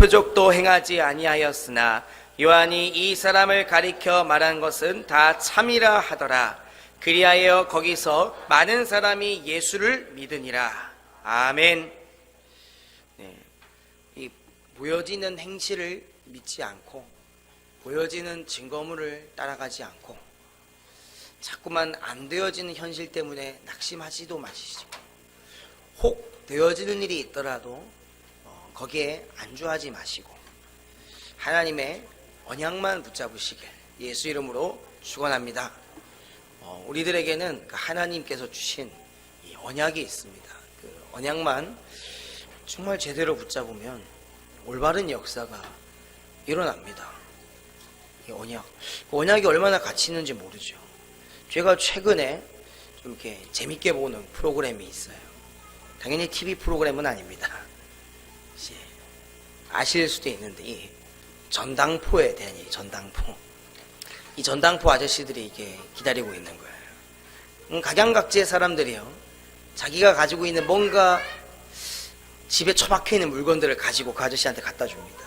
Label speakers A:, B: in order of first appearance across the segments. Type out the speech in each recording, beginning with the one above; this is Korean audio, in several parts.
A: 표적도 행하지 아니하였으나 요한이 이 사람을 가리켜 말한 것은 다 참이라 하더라. 그리하여 거기서 많은 사람이 예수를 믿으니라. 아멘. 네, 이 보여지는 행실을 믿지 않고 보여지는 증거물을 따라가지 않고 자꾸만 안 되어지는 현실 때문에 낙심하지도 마시고, 혹 되어지는 일이 있더라도 거기에 안주하지 마시고 하나님의 언약만 붙잡으시길 예수 이름으로 축원합니다. 우리들에게는 하나님께서 주신 이 언약이 있습니다. 그 언약만 정말 제대로 붙잡으면 올바른 역사가 일어납니다. 이 언약, 그 언약이 얼마나 가치 있는지 모르죠. 제가 최근에 좀 이렇게 재밌게 보는 프로그램이 있어요. 당연히 TV 프로그램은 아닙니다. 이제 아실 수도 있는데, 이 전당포에 대한 이 전당포. 이 전당포 아저씨들이 이게 기다리고 있는 거예요. 각양각지의 사람들이요, 자기가 가지고 있는 뭔가 집에 처박혀 있는 물건들을 가지고 그 아저씨한테 갖다 줍니다.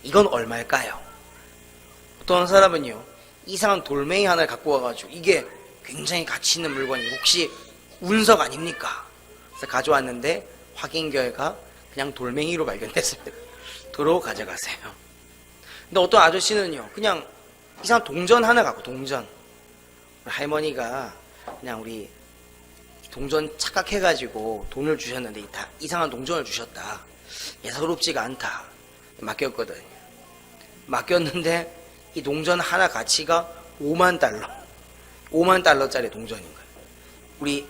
A: 이건 얼마일까요? 어떤 사람은요, 이상한 돌멩이 하나를 갖고 와가지고 이게 굉장히 가치 있는 물건이고 혹시 운석 아닙니까? 그래서 가져왔는데 확인 결과 그냥 돌멩이로 발견됐습니다. 도로 가져가세요. 근데 어떤 아저씨는요, 그냥 이상한 동전 하나 갖고, 동전, 할머니가 그냥 우리 동전 착각해가지고 돈을 주셨는데 다 이상한 동전을 주셨다, 예사롭지가 않다, 맡겼거든요. 맡겼는데 이 동전 하나 가치가 5만 달러짜리 동전인 거예요. 우리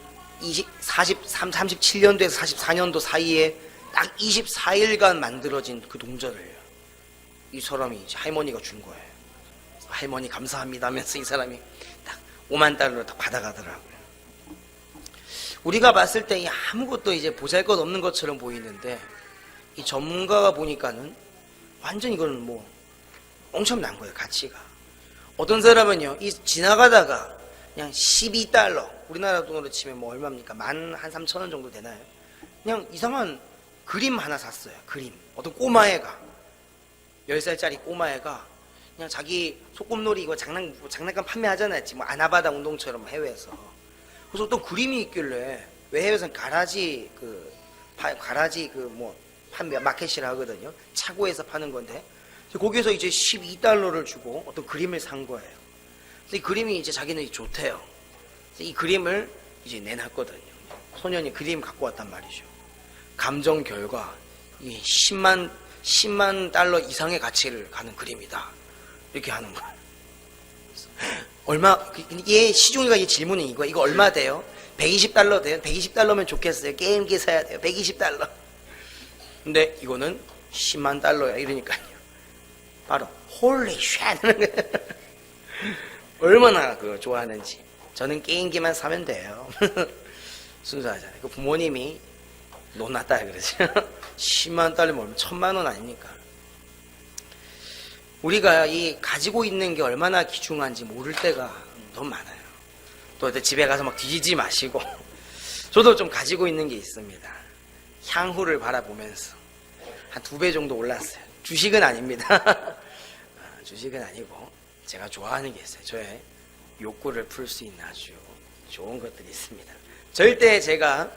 A: 37년도에서 44년도 사이에 딱 24일간 만들어진 그 동전을 이 사람이 이제 할머니가 준 거예요. 할머니 감사합니다 하면서 이 사람이 딱 5만 달러를 딱 받아가더라고요. 우리가 봤을 때 아무것도 이제 보잘것없는 것처럼 보이는데, 이 전문가가 보니까는 완전 이거는 뭐 엄청난 거예요, 가치가. 어떤 사람은요, 이 지나가다가 그냥 12달러, 우리나라 돈으로 치면 뭐 얼마입니까? 13,000원 정도 되나요? 그냥 이상한 그림 하나 샀어요. 그림. 어떤 꼬마애가, 10살짜리 꼬마애가 그냥 자기 소꿉놀이 이거 장난감 판매하잖아요. 지금 아나바다 운동처럼 해외에서. 그래서 어떤 그림이 있길래, 왜 해외에서는 가라지 판매 마켓이라 하거든요. 차고에서 파는 건데, 거기에서 이제 12달러를 주고 어떤 그림을 산 거예요. 그래서 이 그림이 이제 자기는 좋대요. 그래서 이 그림을 이제 내놨거든요. 소년이 그림 갖고 왔단 말이죠. 감정 결과 이 10만 달러 이상의 가치를 가는 그림이다, 이렇게 하는 거예요. 얼마, 얘 시중이가 이 질문이 이거 얼마 돼요? 120달러 돼요? 120달러면 좋겠어요. 게임기 사야 돼요. 120달러. 근데 이거는 10만 달러야 이러니까요. 바로 홀리 쉣 얼마나 그거 좋아하는지. 저는 게임기만 사면 돼요. 순수하잖아요. 그 부모님이 논났다 그러죠. 10만 달러면 얼마, 1000만 원 아닙니까? 우리가 이 가지고 있는 게 얼마나 귀중한지 모를 때가 너무 많아요. 또 집에 가서 막 뒤지지 마시고. 저도 좀 가지고 있는 게 있습니다. 향후를 바라보면서 한 2배 정도 올랐어요. 주식은 아닙니다. 주식은 아니고 제가 좋아하는 게 있어요. 저의 욕구를 풀 수 있는 아주 좋은 것들이 있습니다. 절대 제가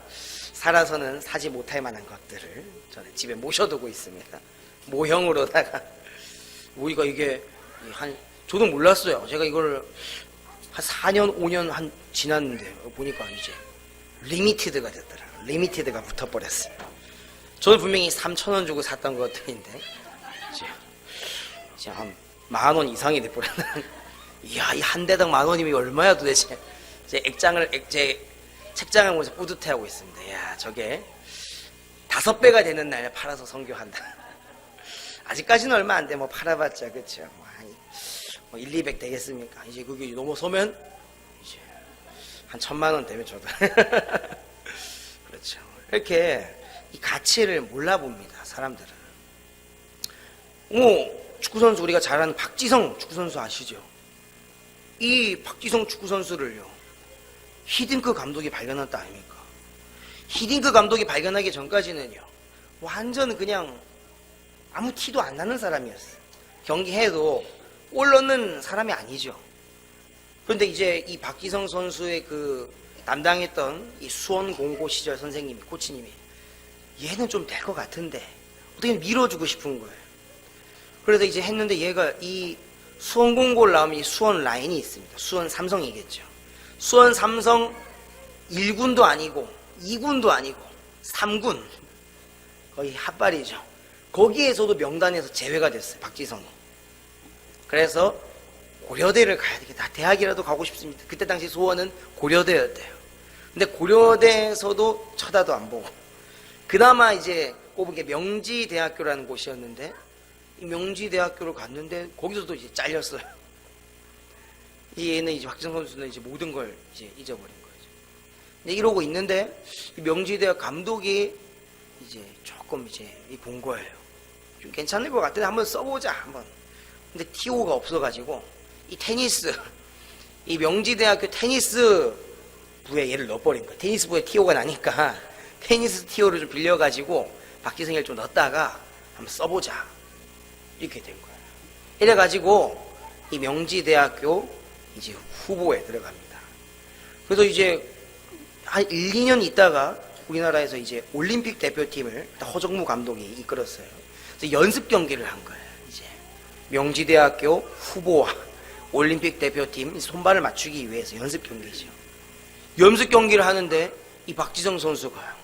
A: 살아서는 사지 못할 만한 것들을 저는 집에 모셔두고 있습니다. 모형으로다가. 우리가 이게 저도 몰랐어요. 제가 이걸 한 4년 5년 지났는데 보니까 이제 리미티드가 됐더라고요. 리미티드가 붙어버렸어요. 저는 분명히 3,000원 주고 샀던 것들인데 이제 한 10,000원 이상이 돼버렸네. 이야, 이 한 대당 10,000원이면 얼마야 도대체. 제 책장을 보면서 뿌듯해하고 있습니다. 이야, 저게 5배가 되는 날 팔아서 선교한다. 아직까지는 얼마 안 돼. 뭐 팔아봤자, 그쵸. 뭐 1, 200 되겠습니까? 이제 그게 넘어서면 이제 한 1,000만 원 되면 저도. 그렇죠. 이렇게 이 가치를 몰라봅니다, 사람들은. 축구선수, 우리가 잘 아는 박지성 축구선수 아시죠? 이 박지성 축구선수를요, 히딩크 감독이 발견했다 아닙니까? 히딩크 감독이 발견하기 전까지는요, 완전 그냥 아무 티도 안 나는 사람이었어요. 경기해도 골 넣는 사람이 아니죠. 그런데 이제 이 박지성 선수의 그 담당했던 이 수원 공고 시절 선생님이, 코치님이 얘는 좀 될 것 같은데 어떻게 밀어주고 싶은 거예요. 그래서 이제 했는데 얘가 이 수원 공고를 나오면 이 수원 라인이 있습니다. 수원 삼성이겠죠. 수원 삼성 1군도 아니고 2군도 아니고 3군, 거의 핫발이죠. 거기에서도 명단에서 제외가 됐어요, 박지성이. 그래서 고려대를 가야 되겠다. 대학이라도 가고 싶습니다. 그때 당시 소원은 고려대였대요. 근데 고려대에서도 쳐다도 안 보고, 그나마 이제 꼽은 게 명지대학교라는 곳이었는데, 이 명지대학교를 갔는데 거기서도 이제 잘렸어요. 얘는 이제 박지성 선수는 이제 모든 걸 이제 잊어버린 거죠. 근데 이러고 있는데 이 명지대학 감독이 이제 조금 이제 본 거예요. 좀 괜찮을 것 같은데 한번 써보자 한번. 근데 티오가 없어가지고 이 테니스, 이 명지대학교 테니스 부에 얘를 넣어버린 거예요. 테니스 부에 티오가 나니까 테니스 티오를 좀 빌려가지고 박지성이를 좀 넣었다가 한번 써보자 이렇게 된 거예요. 이래가지고 이 명지대학교 이제 후보에 들어갑니다. 그래서 이제 한 1, 2년 있다가 우리나라에서 이제 올림픽 대표팀을 허정무 감독이 이끌었어요. 그래서 연습 경기를 한 거예요. 이제 명지대학교 후보와 올림픽 대표팀 손발을 맞추기 위해서 연습 경기죠. 연습 경기를 하는데 이 박지성 선수가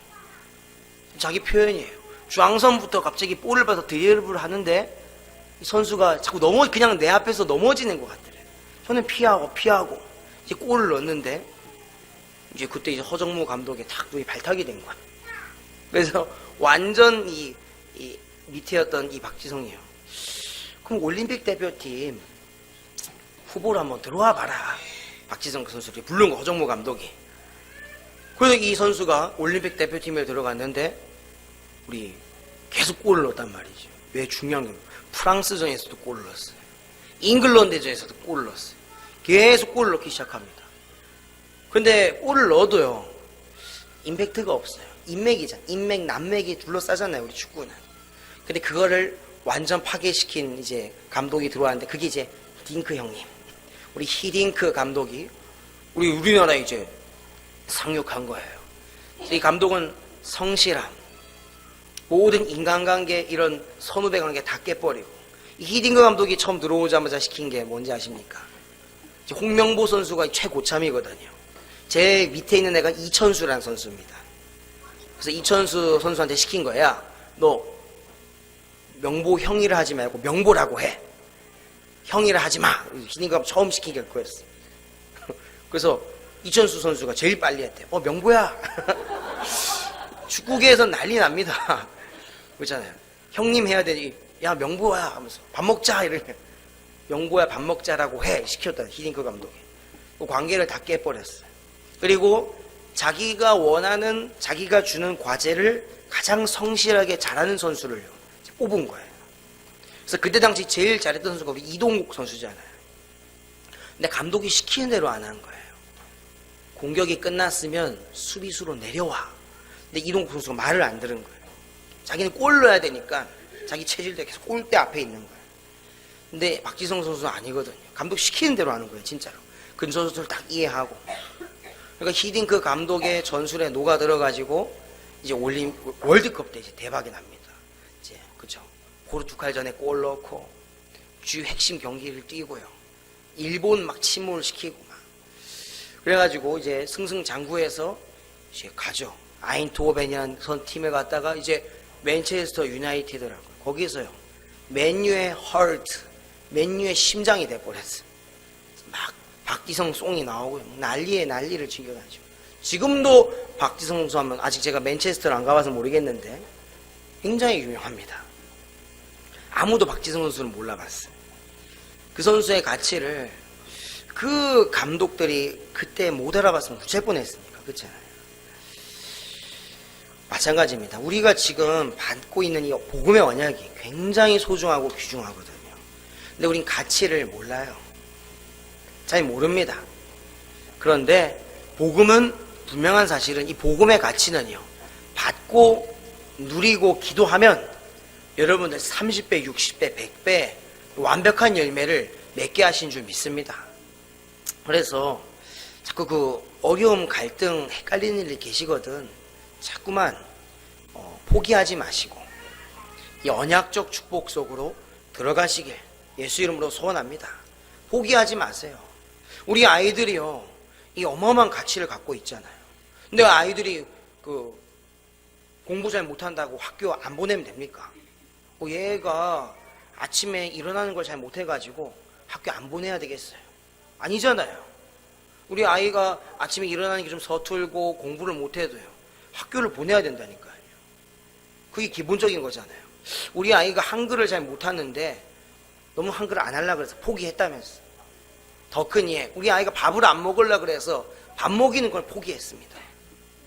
A: 자기 표현이에요. 중앙선부터 갑자기 볼을 봐서 드리블을 하는데 이 선수가 자꾸 그냥 내 앞에서 넘어지는 것 같더래요. 저는 피하고 이제 골을 넣었는데 이제 그때 이제 허정무 감독의 탁 눈이 발탁이 된 거야. 그래서 완전 이 밑에였던 이 박지성이요. 그럼 올림픽 대표팀 후보로 한번 들어와 봐라. 박지성 그 선수를 부른 거, 허정무 감독이. 그래서 이 선수가 올림픽 대표팀에 들어갔는데 우리 계속 골을 넣었단 말이죠. 왜 중요한 건 프랑스전에서도 골을 넣었어요. 잉글랜드전에서도 골을 넣었어요. 계속 골을 넣기 시작합니다. 근데 골을 넣어도요, 임팩트가 없어요. 인맥이잖아. 인맥, 남맥이 둘러싸잖아요, 우리 축구는. 근데 그거를 완전 파괴시킨 이제 감독이 들어왔는데 그게 이제 딩크 형님. 우리 히딩크 감독이 우리나라에 이제 상륙한 거예요. 이 감독은 성실함, 모든 인간관계, 이런 선후배 관계 다 깨버리고, 이 히딩크 감독이 처음 들어오자마자 시킨 게 뭔지 아십니까? 홍명보 선수가 최고참이거든요. 제 밑에 있는 애가 이천수라는 선수입니다. 그래서 이천수 선수한테 시킨 거야. 너 명보 형이라 하지 말고 명보라고 해. 형이라 하지 마. 히딩크 감독 처음 시킨 게 그거였어. 그래서 이천수 선수가 제일 빨리 했대. 명보야. 축구계에선 난리 납니다. 그렇잖아요. 형님 해야 되지. 야, 명보야 하면서 밥 먹자 이렇게. 명보야 밥 먹자라고 해 시켰다, 히딩크 감독이. 그 관계를 다 깨버렸어요. 그리고 자기가 원하는, 자기가 주는 과제를 가장 성실하게 잘하는 선수를 뽑은 거예요. 그래서 그때 당시 제일 잘했던 선수가 우리 이동국 선수잖아요. 근데 감독이 시키는 대로 안 한 거예요. 공격이 끝났으면 수비수로 내려와. 근데 이동국 선수가 말을 안 들은 거예요. 자기는 골 넣어야 되니까 자기 체질대로 계속 골대 앞에 있는 거예요. 근데 박지성 선수는 아니거든요. 감독 시키는 대로 하는 거예요, 진짜로. 그 선수를 딱 이해하고. 그러니까 히딩크 감독의 전술에 녹아 들어가지고 이제 월드컵 때 이제 대박이 납니다. 이제 그죠? 포르투갈전에 골 넣고 주요 핵심 경기를 뛰고요. 일본 막 침몰시키고 막. 그래가지고 이제 승승장구해서 이제 가죠. 아인트호벤이라는 팀에 갔다가 이제 맨체스터 유나이티드라고요. 거기서요. 맨유의 하트, 맨유의 심장이 돼버렸어요. 막 박지성 송이 나오고 난리에 난리를 즐겨가지고. 지금도 박지성 선수 하면, 아직 제가 맨체스터를 안 가봐서 모르겠는데 굉장히 유명합니다. 아무도 박지성 선수는 몰라봤어요. 그 선수의 가치를 그 감독들이 그때 못 알아봤으면 무채 뻔했으니까. 그렇잖아요. 마찬가지입니다. 우리가 지금 받고 있는 이 복음의 언약이 굉장히 소중하고 귀중하거든요. 근데 우린 가치를 몰라요. 잘 모릅니다. 그런데 복음은 분명한 사실은, 이 복음의 가치는요, 받고 누리고 기도하면 여러분들 30배, 60배, 100배 완벽한 열매를 맺게 하신 줄 믿습니다. 그래서 자꾸 그 어려움, 갈등, 헷갈리는 일이 계시거든. 자꾸만 포기하지 마시고 이 언약적 축복 속으로 들어가시길 예수 이름으로 소원합니다. 포기하지 마세요. 우리 아이들이요, 이 어마어마한 가치를 갖고 있잖아요. 근데 아이들이 그 공부 잘 못한다고 학교 안 보내면 됩니까? 얘가 아침에 일어나는 걸 잘 못해가지고 학교 안 보내야 되겠어요? 아니잖아요. 우리 아이가 아침에 일어나는 게 좀 서툴고 공부를 못해도요, 학교를 보내야 된다니까요. 그게 기본적인 거잖아요. 우리 아이가 한글을 잘 못하는데 너무 한글을 안 하려고 그래서 포기했다면서. 더 큰 이해, 우리 아이가 밥을 안 먹으려고 그래서 밥 먹이는 걸 포기했습니다.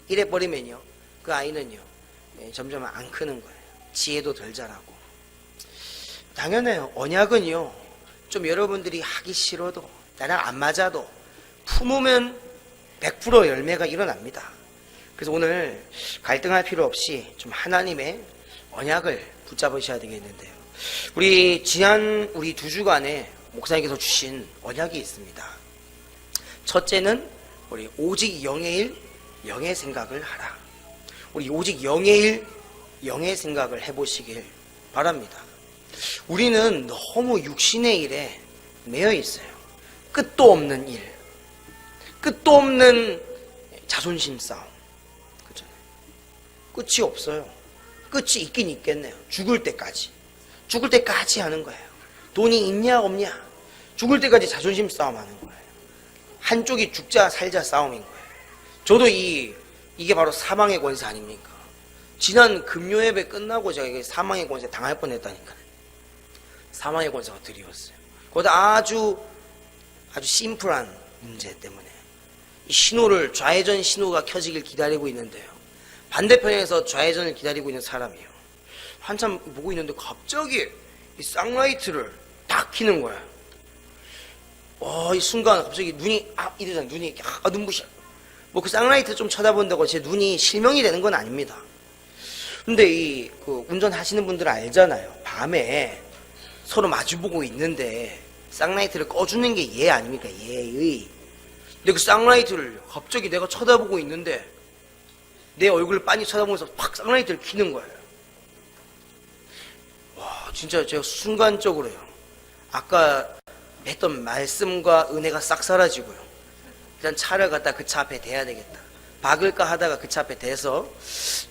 A: 이래버리면요, 그 아이는요, 점점 안 크는 거예요. 지혜도 덜 자라고. 당연해요. 언약은요, 좀 여러분들이 하기 싫어도, 나랑 안 맞아도 품으면 100% 열매가 일어납니다. 그래서 오늘 갈등할 필요 없이 좀 하나님의 언약을 붙잡으셔야 되겠는데요. 지난 우리 2주간에 목사님께서 주신 언약이 있습니다. 첫째는 우리 오직 영의 일, 영의 생각을 하라. 우리 오직 영의 일, 영의 생각을 해보시길 바랍니다. 우리는 너무 육신의 일에 매여 있어요. 끝도 없는 일, 끝도 없는 자존심 싸움. 그렇잖아요. 끝이 없어요. 끝이 있긴 있겠네요. 죽을 때까지 하는 거예요. 돈이 있냐 없냐, 죽을 때까지 자존심 싸움 하는 거예요. 한쪽이 죽자 살자 싸움인 거예요. 저도 이게 바로 사망의 권세 아닙니까? 지난 금요예배 끝나고 제가 이게 사망의 권세 당할 뻔했다니까요. 사망의 권세가 드리웠어요. 거기다 아주 심플한 문제 때문에 이 신호를, 좌회전 신호가 켜지길 기다리고 있는데요, 반대편에서 좌회전을 기다리고 있는 사람이요, 한참 보고 있는데 갑자기 이 쌍라이트를 딱 켜는 거야. 이 순간 갑자기 눈이 이러잖아. 눈이 눈부셔. 그 쌍라이트 좀 쳐다본다고 제 눈이 실명이 되는 건 아닙니다. 근데 그 운전하시는 분들은 알잖아요. 밤에 서로 마주보고 있는데 쌍라이트를 꺼주는 게 예 아닙니까? 예의. 근데 그 쌍라이트를 갑자기 내가 쳐다보고 있는데 내 얼굴을 빤히 쳐다보면서 팍 쌍라이트를 켜는 거예요. 와, 진짜 제가 순간적으로요, 아까 했던 말씀과 은혜가 싹 사라지고요, 일단 차를 갖다 그 차 앞에 대야 되겠다. 박을까 하다가 그 차 앞에 대서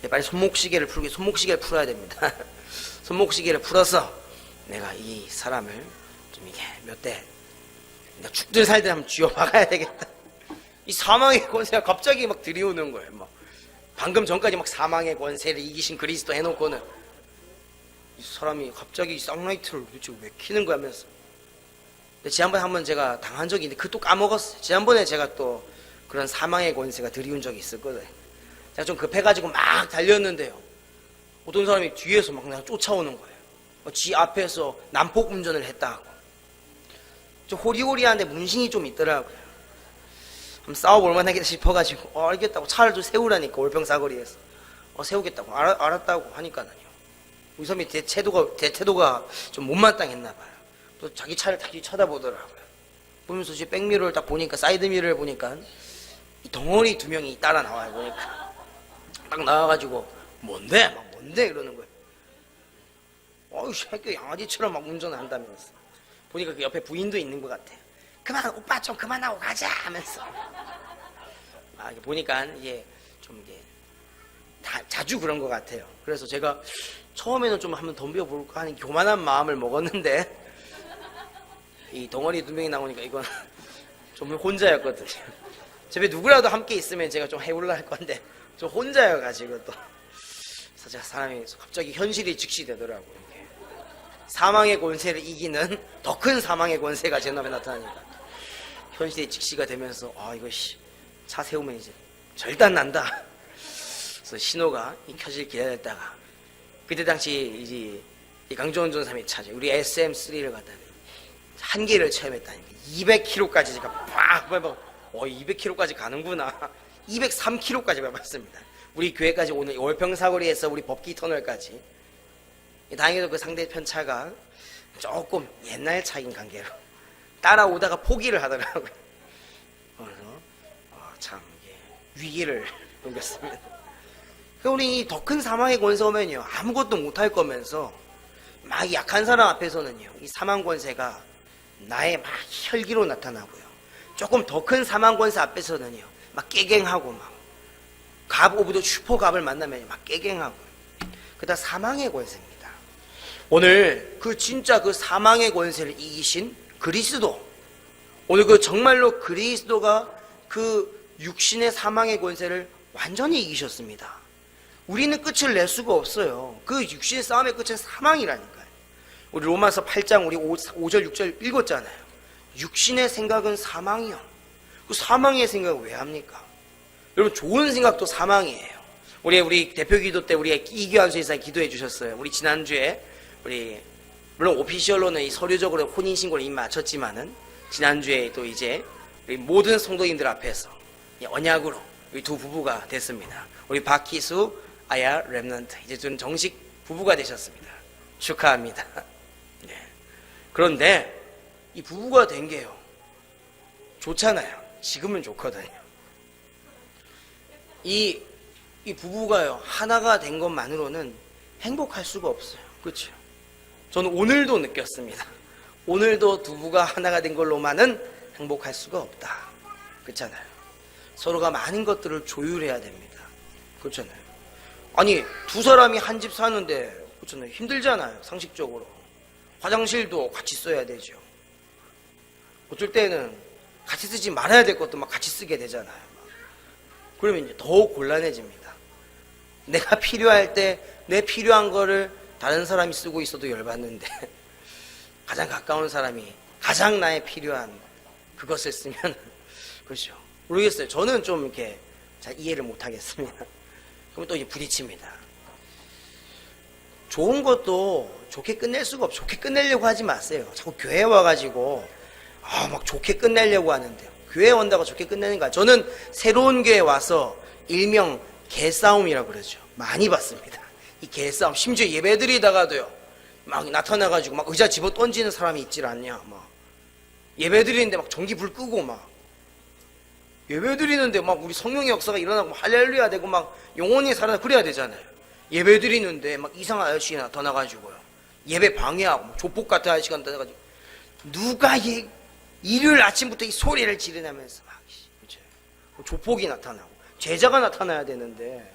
A: 빨리 손목시계를 풀어야 됩니다. 손목시계를 풀어서 내가 이 사람을 좀 이게 몇 대 내가 죽들 살들 한번 쥐어 박아야 되겠다. 이 사망의 권세가 갑자기 막 들이오는 거예요. 방금 전까지 막 사망의 권세를 이기신 그리스도 해놓고는 이 사람이 갑자기 쌍라이트를 도대체 왜 켜는 거야 하면서. 근데 지난번에 한번 제가 당한 적이 있는데 그것도 까먹었어요. 지난번에 제가 또 그런 사망의 권세가 들이온 적이 있었거든요. 제가 좀 급해가지고 막 달렸는데요, 어떤 사람이 뒤에서 막 나를 쫓아오는 거예요. 지 앞에서 난폭 운전을 했다고. 좀 호리호리한데 문신이 좀 있더라고요. 한번 싸워볼 만하겠다 싶어가지고 알겠다고 차를 좀 세우라니까, 올평사거리에서 세우겠다고 알았다고 하니까는요, 우리 사람이 대태도가 좀 못마땅했나 봐요. 또 자기 차를 다시 쳐다보더라고요. 보면서 제 백미러를 딱 보니까, 사이드미러를 보니까 이 덩어리 2명이 따라 나와요. 보니까 딱 나와가지고 뭔데 이러는 거예요. 어이 새끼 양아지처럼 막 운전을 한다면서. 보니까 그 옆에 부인도 있는 것 같아요. 그만, 오빠 좀 그만하고 가자 하면서. 보니까 이게 좀 이게 자주 그런 것 같아요. 그래서 제가 처음에는 좀 한번 덤벼볼까 하는 교만한 마음을 먹었는데, 이 덩어리 2명이 나오니까 이건 좀 혼자였거든요. 집에 누구라도 함께 있으면 제가 좀 해볼라 할 건데 저 혼자여가지고 또. 그래서 제가 사람이 갑자기 현실이 직시되더라고요. 이게. 사망의 권세를 이기는 더 큰 사망의 권세가 제 눈앞에 나타나니까 현실이 직시가 되면서 이거 차 세우면 이제 절단 난다. 그래서 신호가 켜질 기다렸다가 그때 당시 이제 이 강조원 전사님이 차죠. 우리 SM3를 갖다 한계를 체험했다니까 200km까지 제가 팍 200km까지 가는구나. 203km까지 가봤습니다. 우리 교회까지 오늘 월평사거리에서 우리 법기 터널까지 다행히도 그 상대편 차가 조금 옛날 차인 관계로 따라오다가 포기를 하더라고요. 그래서 참 위기를 넘겼습니다. 우리 더 큰 사망의 권세 오면요, 아무것도 못할 거면서 막 약한 사람 앞에서는요, 이 사망 권세가 나의 막 혈기로 나타나고요, 조금 더 큰 사망 권세 앞에서는요, 막 깨갱하고 막 갑 오브 더 슈퍼갑을 만나면 막 깨갱하고, 그다 사망의 권세입니다. 오늘 그 진짜 그 사망의 권세를 이기신 그리스도, 오늘 그 정말로 그리스도가 그 육신의 사망의 권세를 완전히 이기셨습니다. 우리는 끝을 낼 수가 없어요. 그 육신의 싸움의 끝은 사망이라니까요. 우리 로마서 8장 우리 5절 6절 읽었잖아요. 육신의 생각은 사망이요. 그 사망의 생각을 왜 합니까? 여러분, 좋은 생각도 사망이에요. 우리 대표 기도 때 우리 이규환 수의사님 기도해 주셨어요. 우리 지난주에 물론 오피셜로는 이 서류적으로 혼인신고를 이미 마쳤지만은 지난주에 또 이제 우리 모든 성도님들 앞에서 언약으로 우리 두 부부가 됐습니다. 우리 박희수, 아야 렘넌트, 이제 좀 정식 부부가 되셨습니다. 축하합니다. 네. 그런데 이 부부가 된 게요, 좋잖아요. 지금은 좋거든요. 이 부부가요, 하나가 된 것만으로는 행복할 수가 없어요. 그렇죠? 저는 오늘도 느꼈습니다. 오늘도 두 부가 하나가 된 걸로만은 행복할 수가 없다. 그렇잖아요. 서로가 많은 것들을 조율해야 됩니다. 그렇잖아요. 아니, 두 사람이 한 집 사는데, 그렇잖아요, 힘들잖아요. 상식적으로. 화장실도 같이 써야 되죠. 어쩔 때는 같이 쓰지 말아야 될 것도 막 같이 쓰게 되잖아요. 그러면 이제 더욱 곤란해집니다. 내가 필요할 때 내 필요한 거를 다른 사람이 쓰고 있어도 열받는데 가장 가까운 사람이 가장 나의 필요한 그것을 쓰면 그렇죠. 모르겠어요. 저는 좀 이렇게 잘 이해를 못 하겠습니다. 그럼 또 이제 부딪힙니다. 좋은 것도 좋게 끝낼 수가 없어. 좋게 끝내려고 하지 마세요. 자꾸 교회 와가지고 막 좋게 끝내려고 하는데요. 교회 온다고 좋게 끝내는 거야. 저는 새로운 교회 와서 일명 개싸움이라고 그러죠. 많이 봤습니다. 이 개싸움, 심지어 예배드리다가도요, 막 나타나가지고 막 의자 집어 던지는 사람이 있질 않냐. 막 예배드리는데 막 전기 불 끄고 막 예배드리는데 막 우리 성령의 역사가 일어나고 할렐루야 되고 막 영혼이 살아나 그래야 되잖아요. 예배드리는데 막 이상한 아저씨가 나타나가지고요, 예배 방해하고 막 조폭 같은 아저씨가 나타나가지고 누가 일요일 아침부터 이 소리를 지르면서 막 조폭이 나타나고 제자가 나타나야 되는데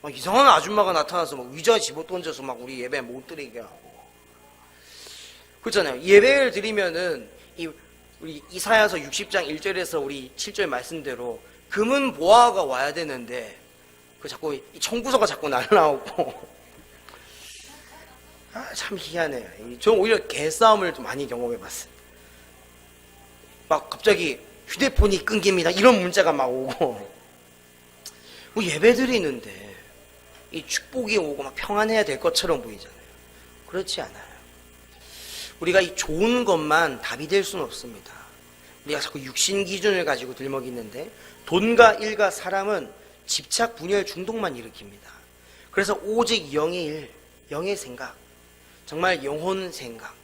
A: 막 이상한 아줌마가 나타나서 막 의자 집어 던져서 막 우리 예배 못 드리게 하고 그렇잖아요. 예배를 드리면은 우리 이사야서 60장 1절에서 우리 7절 말씀대로 금은 보화가 와야 되는데 그 자꾸 이 청구서가 자꾸 날라오고 참 희한해요. 저는 오히려 개싸움을 좀 많이 경험해봤어요. 막 갑자기 휴대폰이 끊깁니다 이런 문자가 막 오고, 뭐 예배 드리는데 이 축복이 오고 막 평안해야 될 것처럼 보이잖아요. 그렇지 않아요. 우리가 이 좋은 것만 답이 될 수는 없습니다. 우리가 자꾸 육신 기준을 가지고 들먹이는데 돈과 일과 사람은 집착, 분열, 중독만 일으킵니다. 그래서 오직 영의 일, 영의 생각, 정말 영혼 생각,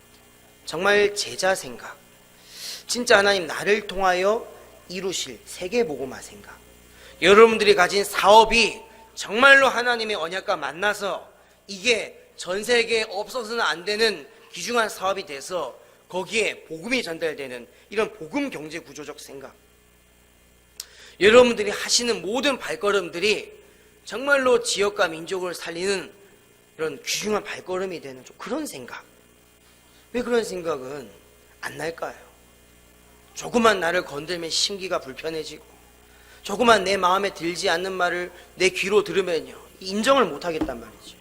A: 정말 제자 생각, 진짜 하나님 나를 통하여 이루실 세계복음화 생각, 여러분들이 가진 사업이 정말로 하나님의 언약과 만나서 이게 전 세계에 없어서는 안 되는 귀중한 사업이 돼서 거기에 복음이 전달되는 이런 복음 경제 구조적 생각, 여러분들이 하시는 모든 발걸음들이 정말로 지역과 민족을 살리는 이런 귀중한 발걸음이 되는 좀 그런 생각. 왜 그런 생각은 안 날까요? 조그만 나를 건들면 심기가 불편해지고, 조그만 내 마음에 들지 않는 말을 내 귀로 들으면요 인정을 못 하겠단 말이죠.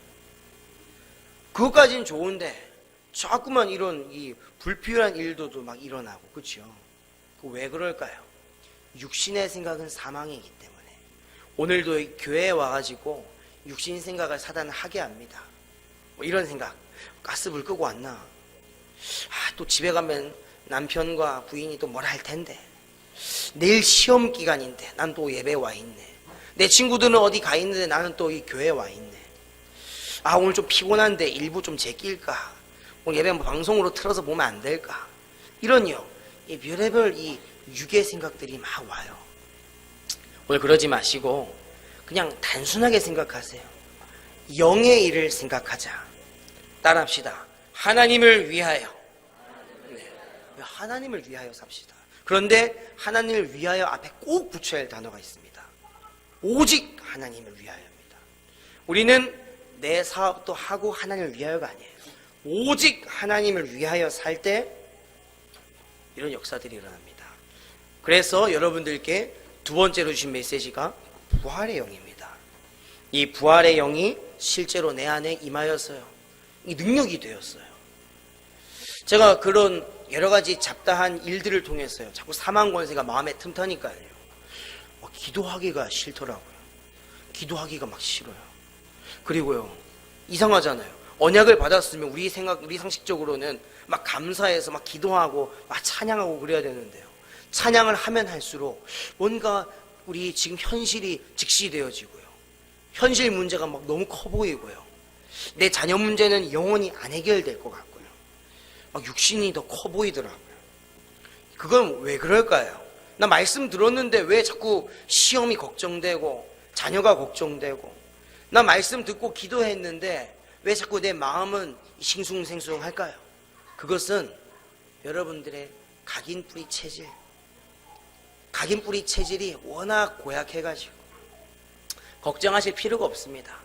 A: 그것까지는 좋은데 자꾸만 이런 이 불필요한 일도 막 일어나고, 그렇죠? 왜 그럴까요? 육신의 생각은 사망이기 때문에. 오늘도 교회에 와가지고 육신 생각을 사단은 하게 합니다. 뭐 이런 생각, 가스불 끄고 왔나? 또 집에 가면 남편과 부인이 또 뭐라 할 텐데, 내일 시험 기간인데 난 또 예배 와 있네, 내 친구들은 어디 가 있는데 나는 또 이 교회 와 있네. 아, 오늘 좀 피곤한데 일부 좀 제낄까? 오늘 예배 뭐 방송으로 틀어서 보면 안 될까? 이런요, 이 별의별 이 유괴 생각들이 막 와요. 오늘 그러지 마시고 그냥 단순하게 생각하세요. 영의 일을 생각하자. 따라합시다. 하나님을 위하여. 네. 하나님을 위하여 삽시다. 그런데 하나님을 위하여 앞에 꼭 붙여야 할 단어가 있습니다. 오직 하나님을 위하여입니다. 우리는 내 사업도 하고 하나님을 위하여가 아니에요. 오직 하나님을 위하여 살 때 이런 역사들이 일어납니다. 그래서 여러분들께 두 번째로 주신 메시지가 부활의 영입니다. 이 부활의 영이 실제로 내 안에 임하였어요. 이 능력이 되었어요. 제가 그런 여러 가지 잡다한 일들을 통해서요, 자꾸 사망 권세가 마음에 틈타니까요, 기도하기가 싫더라고요. 기도하기가 막 싫어요. 그리고요, 이상하잖아요. 언약을 받았으면 우리 상식적으로는 막 감사해서 막 기도하고 막 찬양하고 그래야 되는데요, 찬양을 하면 할수록 뭔가 우리 지금 현실이 직시되어지고요, 현실 문제가 막 너무 커 보이고요, 내 자녀 문제는 영원히 안 해결될 것 같고요, 막 육신이 더 커 보이더라고요. 그건 왜 그럴까요? 나 말씀 들었는데 왜 자꾸 시험이 걱정되고 자녀가 걱정되고, 나 말씀 듣고 기도했는데 왜 자꾸 내 마음은 싱숭생숭할까요? 그것은 여러분들의 각인뿌리 체질이 워낙 고약해가지고 걱정하실 필요가 없습니다.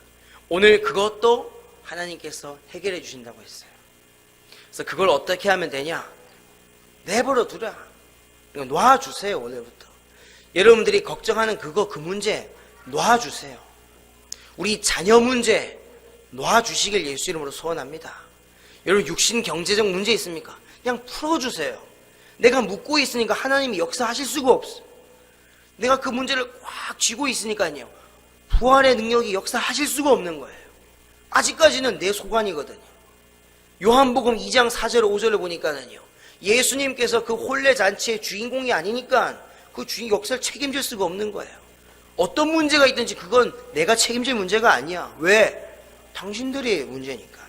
A: 오늘 그것도 하나님께서 해결해 주신다고 했어요. 그래서 그걸 어떻게 하면 되냐? 내버려 두라. 놔주세요. 오늘부터 여러분들이 걱정하는 그 문제 놔주세요. 우리 자녀 문제 놔주시길 예수 이름으로 소원합니다. 여러분, 육신 경제적 문제 있습니까? 그냥 풀어주세요. 내가 묻고 있으니까 하나님이 역사하실 수가 없어. 내가 그 문제를 꽉 쥐고 있으니까요, 부활의 능력이 역사하실 수가 없는 거예요. 아직까지는 내 소관이거든요. 요한복음 2장 4절 5절을 보니까는요, 예수님께서 그 혼례 잔치의 주인공이 아니니까 그 주인 역사를 책임질 수가 없는 거예요. 어떤 문제가 있든지 그건 내가 책임질 문제가 아니야. 왜? 당신들의 문제니까.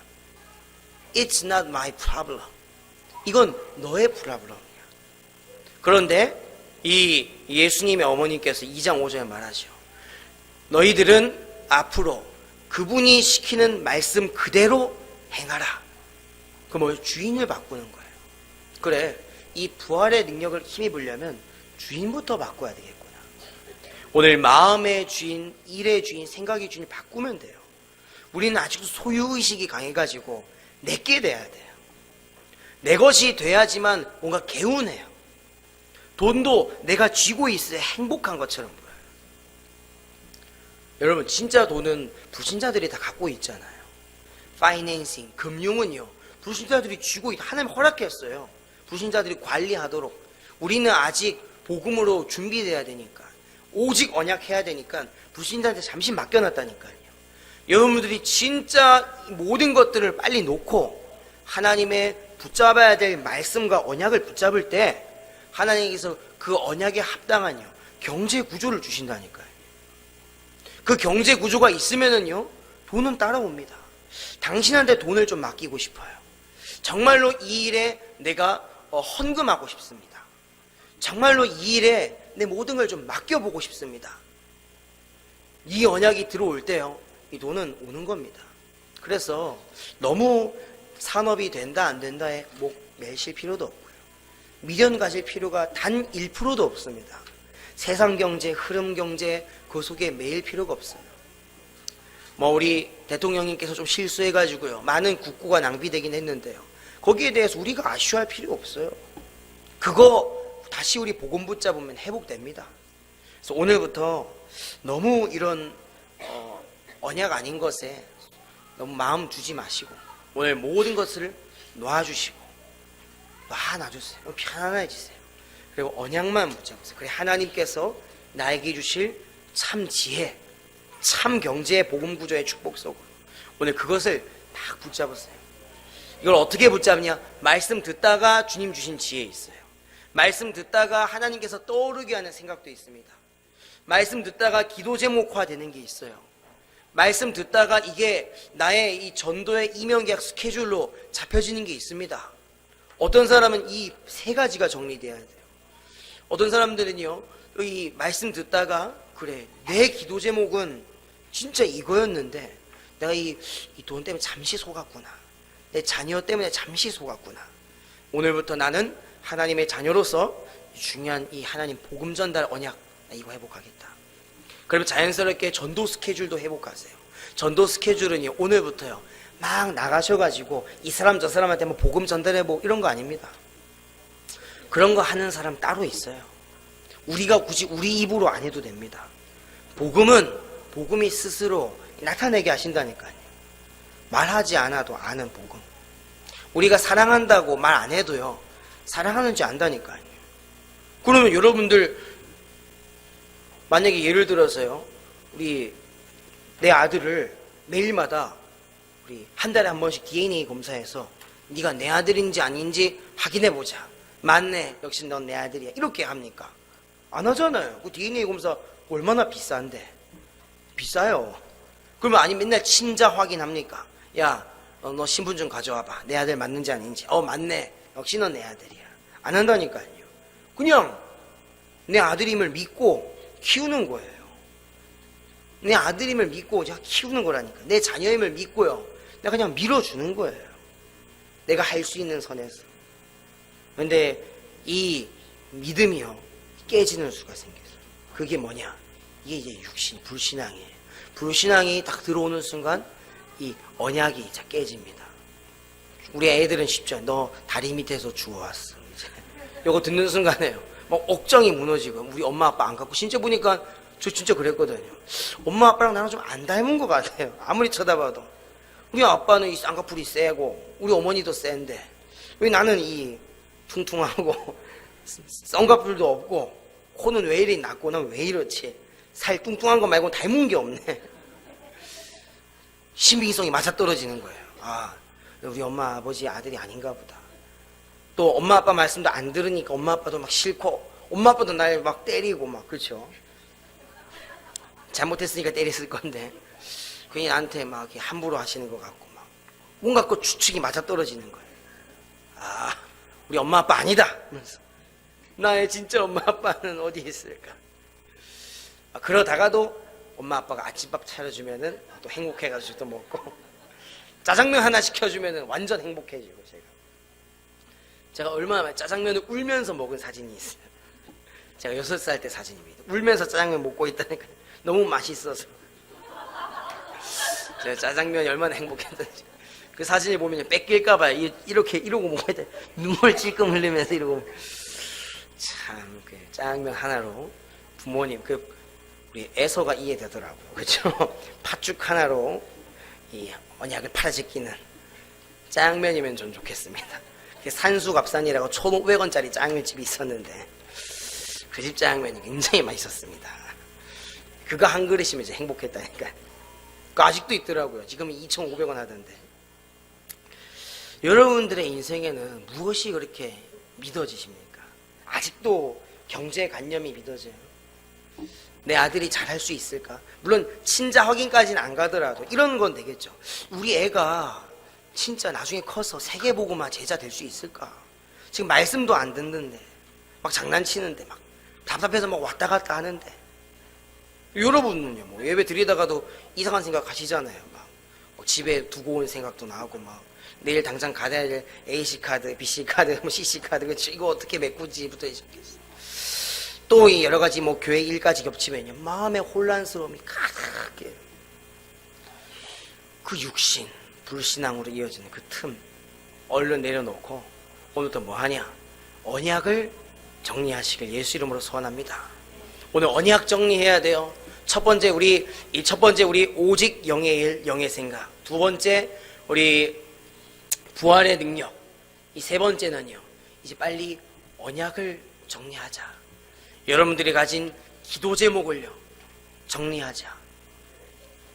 A: It's not my problem. 이건 너의 프로블럼이야. 그런데 이 예수님의 어머님께서 2장 5절에 말하죠. 너희들은 앞으로 그분이 시키는 말씀 그대로 행하라. 그 뭐예요? 주인을 바꾸는 거예요. 그래, 이 부활의 능력을 힘입으려면 주인부터 바꿔야 되겠구나. 오늘 마음의 주인, 일의 주인, 생각의 주인을 바꾸면 돼요. 우리는 아직도 소유의식이 강해가지고 내게 돼야 돼요. 내 것이 돼야지만 뭔가 개운해요. 돈도 내가 쥐고 있어야 행복한 것처럼 보여요. 여러분, 진짜 돈은 불신자들이 다 갖고 있잖아요. 파이낸싱, 금융은요, 불신자들이 쥐고 하나님 허락했어요. 불신자들이 관리하도록. 우리는 아직 복음으로 준비돼야 되니까, 오직 언약해야 되니까 불신자한테 잠시 맡겨놨다니까요. 여러분들이 진짜 모든 것들을 빨리 놓고 하나님의 붙잡아야 될 말씀과 언약을 붙잡을 때 하나님께서 그 언약에 합당한 경제 구조를 주신다니까요. 그 경제 구조가 있으면은요, 돈은 따라옵니다. 당신한테 돈을 좀 맡기고 싶어요. 정말로 이 일에 내가 헌금하고 싶습니다. 정말로 이 일에 내 모든 걸 좀 맡겨보고 싶습니다. 이 언약이 들어올 때요, 이 돈은 오는 겁니다. 그래서 너무 산업이 된다 안 된다에 목 매실 필요도 없고요, 미련 가질 필요가 단 1%도 없습니다. 세상 경제, 흐름 경제 그 속에 매일 필요가 없어요. 우리 대통령님께서 좀 실수해가지고요, 많은 국고가 낭비되긴 했는데요, 거기에 대해서 우리가 아쉬워할 필요 없어요. 그거 다시 우리 복음 붙잡으면 회복됩니다. 그래서 오늘부터 너무 이런 언약 아닌 것에 너무 마음 두지 마시고 오늘 모든 것을 놔주시고 놔주세요. 편안해지세요. 그리고 언약만 붙잡으세요. 그래, 하나님께서 나에게 주실 참 지혜, 참 경제의 복음 구조의 축복 속으로 오늘 그것을 딱 붙잡으세요. 이걸 어떻게 붙잡냐? 말씀 듣다가 주님 주신 지혜 있어요. 말씀 듣다가 하나님께서 떠오르게 하는 생각도 있습니다. 말씀 듣다가 기도 제목화 되는 게 있어요. 말씀 듣다가 이게 나의 이 전도의 이명계약 스케줄로 잡혀지는 게 있습니다. 어떤 사람은 이 세 가지가 정리돼야 돼요. 어떤 사람들은요, 이 말씀 듣다가 그래, 내 기도 제목은 진짜 이거였는데 내가 이 돈 때문에 잠시 속았구나. 내 자녀 때문에 잠시 속았구나. 오늘부터 나는 하나님의 자녀로서 중요한 이 하나님 복음 전달 언약, 나 이거 회복하겠다. 그러면 자연스럽게 전도 스케줄도 회복하세요. 전도 스케줄은요, 오늘부터요, 막 나가셔가지고 이 사람 저 사람한테 뭐 복음 전달해보고 이런 거 아닙니다. 그런 거 하는 사람 따로 있어요. 우리가 굳이 우리 입으로 안 해도 됩니다. 복음이 스스로 나타내게 하신다니까요. 말하지 않아도 아는 복음. 우리가 사랑한다고 말 안 해도요, 사랑하는지 안다니까요. 그러면 여러분들 만약에 예를 들어서요, 내 아들을 매일마다 우리 한 달에 한 번씩 DNA 검사해서 네가 내 아들인지 아닌지 확인해 보자. 맞네, 역시 넌 내 아들이야. 이렇게 합니까? 안 하잖아요. 그 DNA 검사 얼마나 비싼데. 비싸요. 그러면 아니 맨날 친자 확인합니까? 야, 너 신분증 가져와봐. 내 아들 맞는지 아닌지. 맞네, 역시 넌 내 아들이야. 안 한다니까요. 그냥 내 아들임을 믿고 키우는 거예요. 내 아들임을 믿고 제가 키우는 거라니까. 내 자녀임을 믿고요, 내가 그냥 밀어주는 거예요. 내가 할 수 있는 선에서. 근데 이 믿음이요, 깨지는 수가 생겼어요. 그게 뭐냐? 이게 이제 육신, 불신앙이에요. 불신앙이 딱 들어오는 순간 이 언약이 이제 깨집니다. 우리 애들은 쉽죠. 너 다리 밑에서 주워왔어. 이제 요거 듣는 순간에요, 막 억장이 무너지고. 우리 엄마 아빠 안 갖고, 진짜 보니까 저 진짜 그랬거든요. 엄마 아빠랑 나랑 좀 안 닮은 것 같아요. 아무리 쳐다봐도. 우리 아빠는 이 쌍꺼풀이 세고 우리 어머니도 센데 왜 나는 이 퉁퉁하고 쌍꺼풀도 없고 코는 왜 이리 낮고 난 왜 이렇지? 살 뚱뚱한 거 말고 닮은 게 없네. 신빙성이 맞아떨어지는 거예요. 아, 우리 엄마 아버지 아들이 아닌가 보다. 또 엄마 아빠 말씀도 안 들으니까 엄마 아빠도 막 싫고, 엄마 아빠도 날 막 때리고 막, 그렇죠? 잘못했으니까 때렸을 건데 괜히 나한테 막 이렇게 함부로 하시는 것 같고, 막 뭔가 그 추측이 맞아떨어지는 거예요. 아, 우리 엄마 아빠 아니다. 나의 진짜 엄마 아빠는 어디 있을까? 그러다가도 엄마 아빠가 아침밥 차려주면은 또 행복해가지고 또 먹고, 짜장면 하나 시켜주면은 완전 행복해지고. 제가 얼마나 많이 짜장면을 울면서 먹은 사진이 있어요. 제가 6살 때 사진입니다. 울면서 짜장면 먹고 있다니까. 너무 맛있어서. 제가 짜장면이 얼마나 행복했던지. 그 사진을 보면 뺏길까봐 이렇게 이러고 먹어야 돼. 눈물 찔끔 흘리면서 이러고. 참, 그 짜장면 하나로 부모님, 우리 애서가 이해되더라고요. 그렇죠? 팥죽 하나로 이 언약을 팔아제끼는 짜장면이면 좀 좋겠습니다. 산수갑산이라고 1,500원짜리 짜장면집이 있었는데 그 집 짜장면이 굉장히 맛있었습니다. 그거 한 그릇이면 이제 행복했다니까. 그 아직도 있더라고요. 지금 2,500원 하던데. 여러분들의 인생에는 무엇이 그렇게 믿어지십니까? 아직도 경제관념이 믿어져요. 내 아들이 잘할 수 있을까? 물론 친자 확인까지는 안 가더라도 이런 건 되겠죠. 우리 애가 진짜 나중에 커서 세계복음화 제자 될 수 있을까? 지금 말씀도 안 듣는데 막 장난치는데 막 답답해서 막 왔다 갔다 하는데. 여러분은요, 뭐 예배 드리다가도 이상한 생각 하시잖아요. 막 집에 두고 온 생각도 나고, 막 내일 당장 가야 될 A씨 카드, B씨 카드, 뭐 C씨 카드, 그치? 이거 어떻게 메꾸지부터 시작했어. 또 이 여러 가지 뭐 교회 일까지 겹치면요, 마음의 혼란스러움이 가득해요. 그 육신, 불신앙으로 이어지는 그 틈 얼른 내려놓고 오늘부터 뭐 하냐? 언약을 정리하시길 예수 이름으로 소원합니다. 오늘 언약 정리해야 돼요. 첫 번째 우리 오직 영의 일, 영의 생각. 두 번째 우리 부활의 능력. 이 세 번째는요, 이제 빨리 언약을 정리하자. 여러분들이 가진 기도 제목을요 정리하자.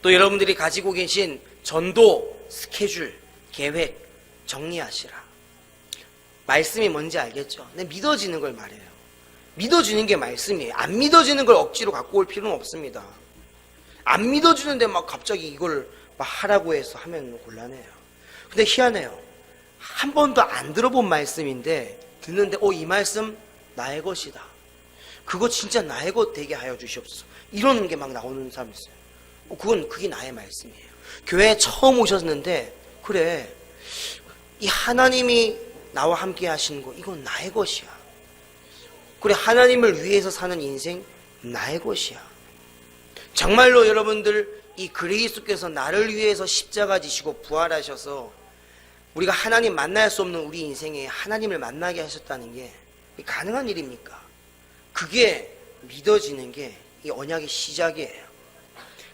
A: 또 여러분들이 가지고 계신 전도 스케줄, 계획 정리하시라. 말씀이 뭔지 알겠죠? 근데 믿어지는 걸 말해요. 믿어지는 게 말씀이에요. 안 믿어지는 걸 억지로 갖고 올 필요는 없습니다. 안 믿어주는데 막 갑자기 이걸 막 하라고 해서 하면 곤란해요. 근데 희한해요. 한 번도 안 들어본 말씀인데 듣는데 이 말씀 나의 것이다. 그거 진짜 나의 것 되게 하여 주시옵소서. 이러는 게 막 나오는 사람이 있어요. 그게 나의 말씀이에요. 교회에 처음 오셨는데 그래, 이 하나님이 나와 함께 하시는 거 이건 나의 것이야. 그래, 하나님을 위해서 사는 인생 나의 것이야. 정말로 여러분들, 이 그리스도께서 나를 위해서 십자가 지시고 부활하셔서 우리가 하나님 만날 수 없는 우리 인생에 하나님을 만나게 하셨다는 게 가능한 일입니까? 그게 믿어지는 게 이 언약의 시작이에요.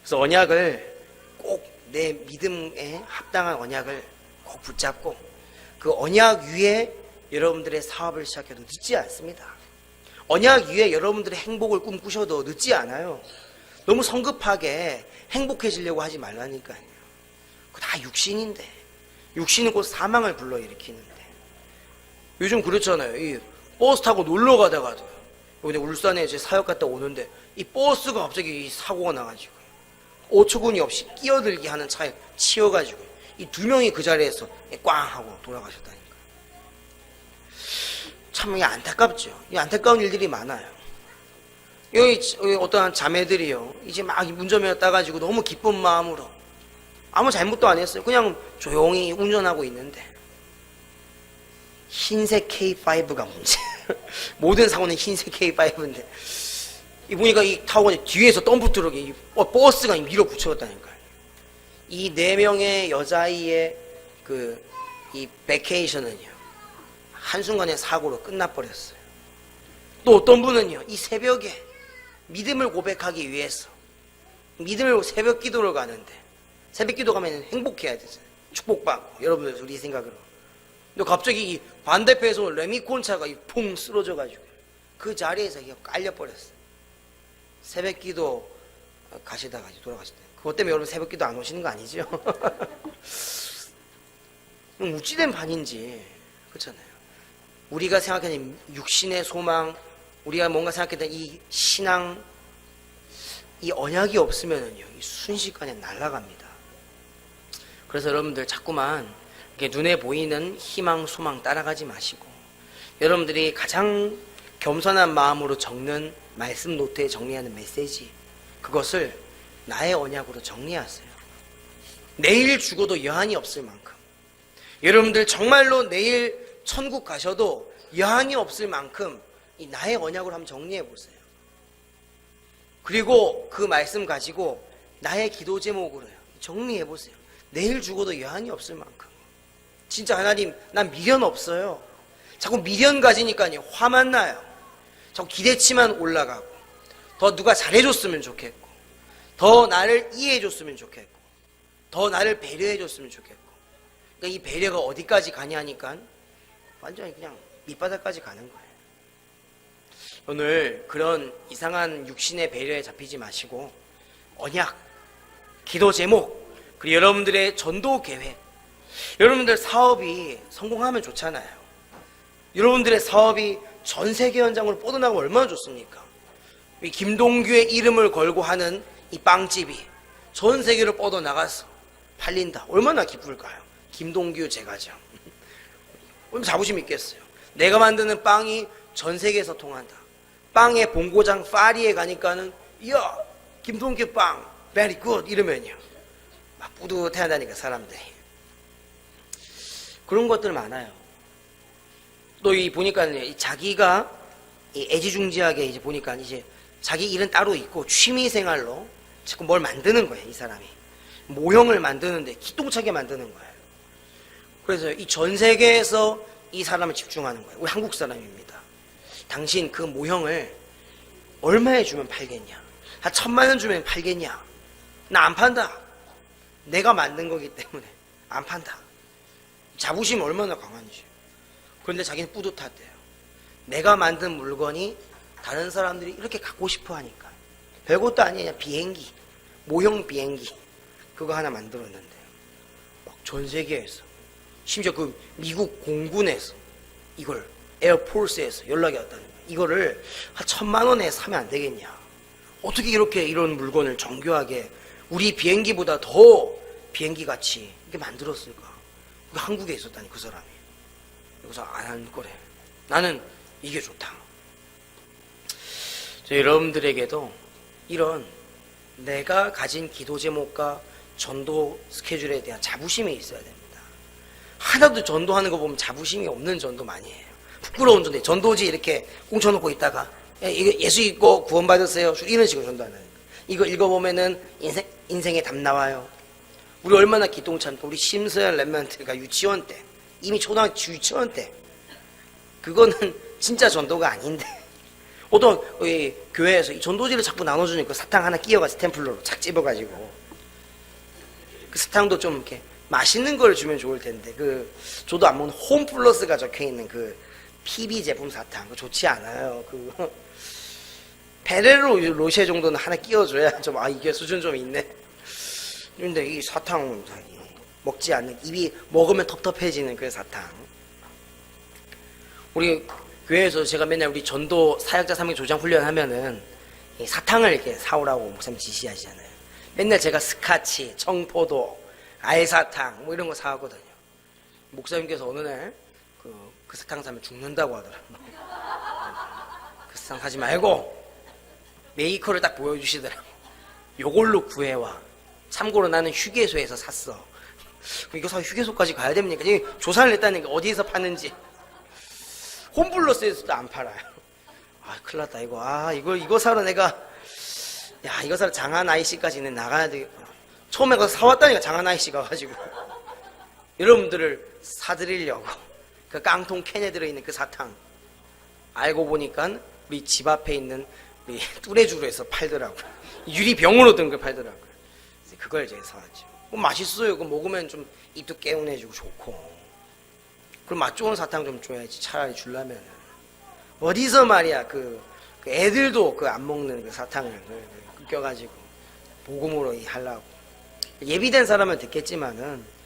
A: 그래서 언약을 꼭 내 믿음에 합당한 언약을 꼭 붙잡고 그 언약 위에 여러분들의 사업을 시작해도 늦지 않습니다. 언약 위에 여러분들의 행복을 꿈꾸셔도 늦지 않아요. 너무 성급하게 행복해지려고 하지 말라니까요. 그거 다 육신인데, 육신은 곧 사망을 불러일으키는데. 요즘 그렇잖아요. 이 버스 타고 놀러 가다가도, 근데 울산에 이제 사역 갔다 오는데 이 버스가 갑자기 이 사고가 나가지고 어처구니 없이 끼어들게 하는 차에 치여가지고 이 두 명이 그 자리에서 꽝 하고 돌아가셨다니까. 참 이게 안타깝죠. 이 안타까운 일들이 많아요. 여기 어떠한 자매들이요, 이제 막 운전면허 따가지고 너무 기쁜 마음으로 아무 잘못도 안 했어요. 그냥 조용히 운전하고 있는데 흰색 K5가 문제. 모든 사고는 흰색 K5인데 이 보니까 이 타고 뒤에서 덤프트럭이 버스가 밀어붙였다니까요. 이 4명의 여자아이의 이 베케이션은요 한순간에 사고로 끝나버렸어요. 또 어떤 분은요, 이 새벽에 믿음을 고백하기 위해서 믿음을 새벽 기도를 가는데, 새벽 기도 가면 행복해야 되잖아요. 축복받고, 여러분들 우리 생각으로. 근데 갑자기 이 반대편에서 레미콘 차가 퐁 쓰러져가지고 그 자리에서 깔려버렸어요. 새벽 기도 가시다가 돌아가셨대요. 그것 때문에 여러분 새벽 기도 안 오시는 거 아니죠? 우찌된 판인지, 그렇잖아요. 우리가 생각하는 육신의 소망, 우리가 뭔가 생각했던 이 신앙, 이 언약이 없으면은요, 이 순식간에 날아갑니다. 그래서 여러분들 자꾸만 이렇게 눈에 보이는 희망, 소망 따라가지 마시고, 여러분들이 가장 겸손한 마음으로 적는 말씀 노트에 정리하는 메시지, 그것을 나의 언약으로 정리하세요. 내일 죽어도 여한이 없을 만큼, 여러분들 정말로 내일 천국 가셔도 여한이 없을 만큼 이 나의 언약으로 한번 정리해 보세요. 그리고 그 말씀 가지고 나의 기도 제목으로 정리해 보세요. 내일 죽어도 여한이 없을 만큼. 진짜 하나님, 난 미련 없어요. 자꾸 미련 가지니까요 화만 나요. 자꾸 기대치만 올라가고, 더 누가 잘해줬으면 좋겠고, 더 나를 이해해줬으면 좋겠고, 더 나를 배려해줬으면 좋겠고. 그러니까 이 배려가 어디까지 가냐니까 완전히 그냥 밑바닥까지 가는 거예요. 오늘 그런 이상한 육신의 배려에 잡히지 마시고 언약, 기도 제목, 그리고 여러분들의 전도 계획, 여러분들 사업이 성공하면 좋잖아요. 여러분들의 사업이 전 세계 현장으로 뻗어나가면 얼마나 좋습니까? 이 김동규의 이름을 걸고 하는 이 빵집이 전 세계로 뻗어나가서 팔린다. 얼마나 기쁠까요? 김동규 제과점. 얼마나 자부심 있겠어요. 내가 만드는 빵이 전 세계에서 통한다. 빵의 본고장 파리에 가니까는 이야 김동규 빵 very good 이러면요 막 뿌듯해한다니까 사람들이. 그런 것들 많아요. 또 이 보니까 자기가 이 애지중지하게 이제 보니까 이제 자기 일은 따로 있고 취미 생활로 자꾸 뭘 만드는 거예요. 이 사람이 모형을 만드는데 기똥차게 만드는 거예요. 그래서 이 전 세계에서 이 사람을 집중하는 거예요. 우리 한국 사람입니다. 당신 그 모형을 얼마에 주면 팔겠냐? 한 1,000만 원 주면 팔겠냐? 나 안 판다. 내가 만든 거기 때문에 안 판다. 자부심 얼마나 강한지. 그런데 자기는 뿌듯하대요. 내가 만든 물건이 다른 사람들이 이렇게 갖고 싶어 하니까. 별것도 아니냐. 비행기, 모형 비행기 그거 하나 만들었는데 막 전 세계에서, 심지어 그 미국 공군에서 이걸 에어포스에서 연락이 왔다는 거예요. 이거를 한 1,000만 원에 사면 안 되겠냐.
B: 어떻게 이렇게 이런 물건을 정교하게 우리 비행기보다 더 비행기 같이 이렇게 만들었을까? 그게 한국에 있었다니, 그 사람이. 여기서 안 할 거래. 나는 이게 좋다. 여러분들에게도 이런 내가 가진 기도 제목과 전도 스케줄에 대한 자부심이 있어야 됩니다. 하나도 전도하는 거 보면 자부심이 없는 전도 많이 해요. 부끄러운 전도. 전도지 이렇게 꽁쳐놓고 있다가 이거 예수 믿고 구원받으세요, 이런 식으로 전도하는 거예요. 이거 읽어보면은 인생의 답 나와요. 우리 얼마나 기똥찬, 우리 심서연 랩런트가 유치원 때, 이미 초등학교 유치원 때, 그거는 진짜 전도가 아닌데, 어떤 교회에서 이 전도지를 자꾸 나눠주니까 사탕 하나 끼워가지고 스탬플러로 착 집어가지고, 그 사탕도 좀 이렇게 맛있는 걸 주면 좋을 텐데, 저도 안 먹는 홈플러스가 적혀 있는 그 PB 제품 사탕, 그거 좋지 않아요. 베레로 로쉐 정도는 하나 끼워줘야 좀, 이게 수준 좀 있네. 근데 이 사탕 먹지 않는, 입이 먹으면 텁텁해지는 그 사탕. 우리 교회에서 제가 맨날 우리 전도 사역자 3명 조장 훈련하면은 이 사탕을 이렇게 사오라고 목사님 지시하시잖아요. 맨날 제가 스카치, 청포도, 알사탕 뭐 이런 거 사왔거든요. 목사님께서 어느 날 그 사탕 사면 죽는다고 하더라고요. 그 사탕 사지 말고 메이커를 딱 보여주시더라고. 요걸로 구해와. 참고로 나는 휴게소에서 샀어. 이거 사 휴게소까지 가야 됩니까? 조사를 했다니까 어디서 파는지. 홈플러스에서도 안 팔아요. 큰일 났다 이거. 이거 사러 내가, 이거 사러 장안 IC까지는 나가야 되겠구나. 처음에 가서 사왔다니까, 장안 IC 가가지고. 여러분들을 사드리려고 그 깡통 캔에 들어있는 그 사탕, 알고 보니까 우리 집 앞에 있는 우리 뚜레주로에서 팔더라고요. 유리병으로 든 걸 팔더라고요. 그걸 제가 사왔죠. 맛있어요. 그거 먹으면 좀 입도 개운해지고 좋고. 그럼 맛 좋은 사탕 좀 줘야지, 차라리 주려면. 어디서 말이야, 그 애들도 안 먹는 그 사탕을 껴가지고 복음으로 하려고. 예비된 사람은 듣겠지만은,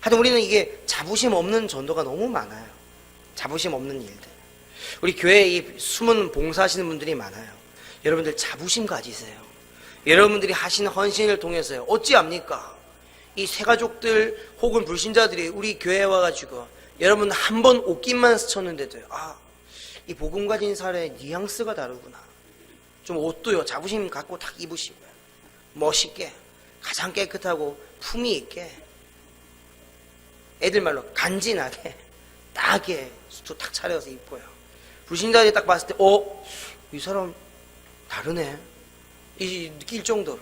B: 하여튼 우리는 이게 자부심 없는 전도가 너무 많아요. 자부심 없는 일들. 우리 교회에 이 숨은 봉사하시는 분들이 많아요. 여러분들 자부심 가지세요. 여러분들이 하시는 헌신을 통해서요. 어찌합니까? 이 새가족들 혹은 불신자들이 우리 교회에 와가지고 여러분 한 번 옷깃만 스쳤는데도요. 이 복음 가진 사람의 뉘앙스가 다르구나. 좀 옷도요. 자부심 갖고 딱 입으시고요. 멋있게, 가장 깨끗하고 품위 있게, 애들 말로 간지나게, 딱에 수트 탁 차려서 입고요. 불신자들이 딱 봤을 때, 이 사람 다르네. 느낄 정도로.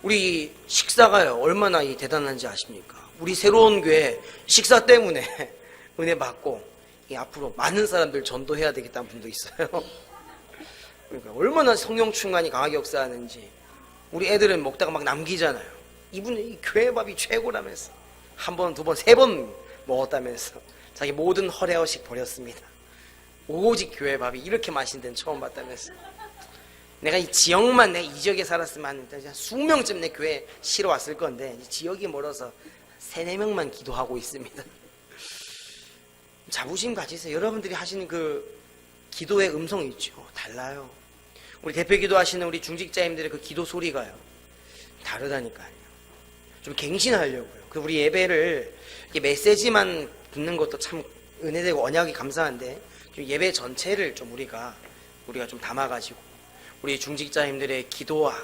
B: 우리 식사가요, 얼마나 대단한지 아십니까? 우리 새로운 교회 식사 때문에 은혜 받고, 앞으로 많은 사람들 전도해야 되겠다는 분도 있어요. 그러니까 얼마나 성령 충만이 강하게 역사하는지. 우리 애들은 먹다가 막 남기잖아요. 이분은 이 교회 밥이 최고라면서. 한 번, 두 번, 세 번 먹었다면서 자기 모든 허례허식 버렸습니다. 오직 교회 밥이 이렇게 맛있는 데는 처음 봤다면서. 내가 이 지역만, 내 이 지역에 살았으면 한 수명쯤 내 교회 쉬러 왔을 건데, 지역이 멀어서 3-4명만 기도하고 있습니다. 자부심 가지세요. 여러분들이 하시는 그 기도의 음성이 있죠. 달라요. 우리 대표 기도하시는 우리 중직자님들의 그 기도 소리가요. 다르다니까요. 좀 갱신하려고요. 우리 예배를 메시지만 듣는 것도 참 은혜되고 언약이 감사한데, 좀 예배 전체를 좀 우리가 좀 담아가지고 우리 중직자님들의 기도와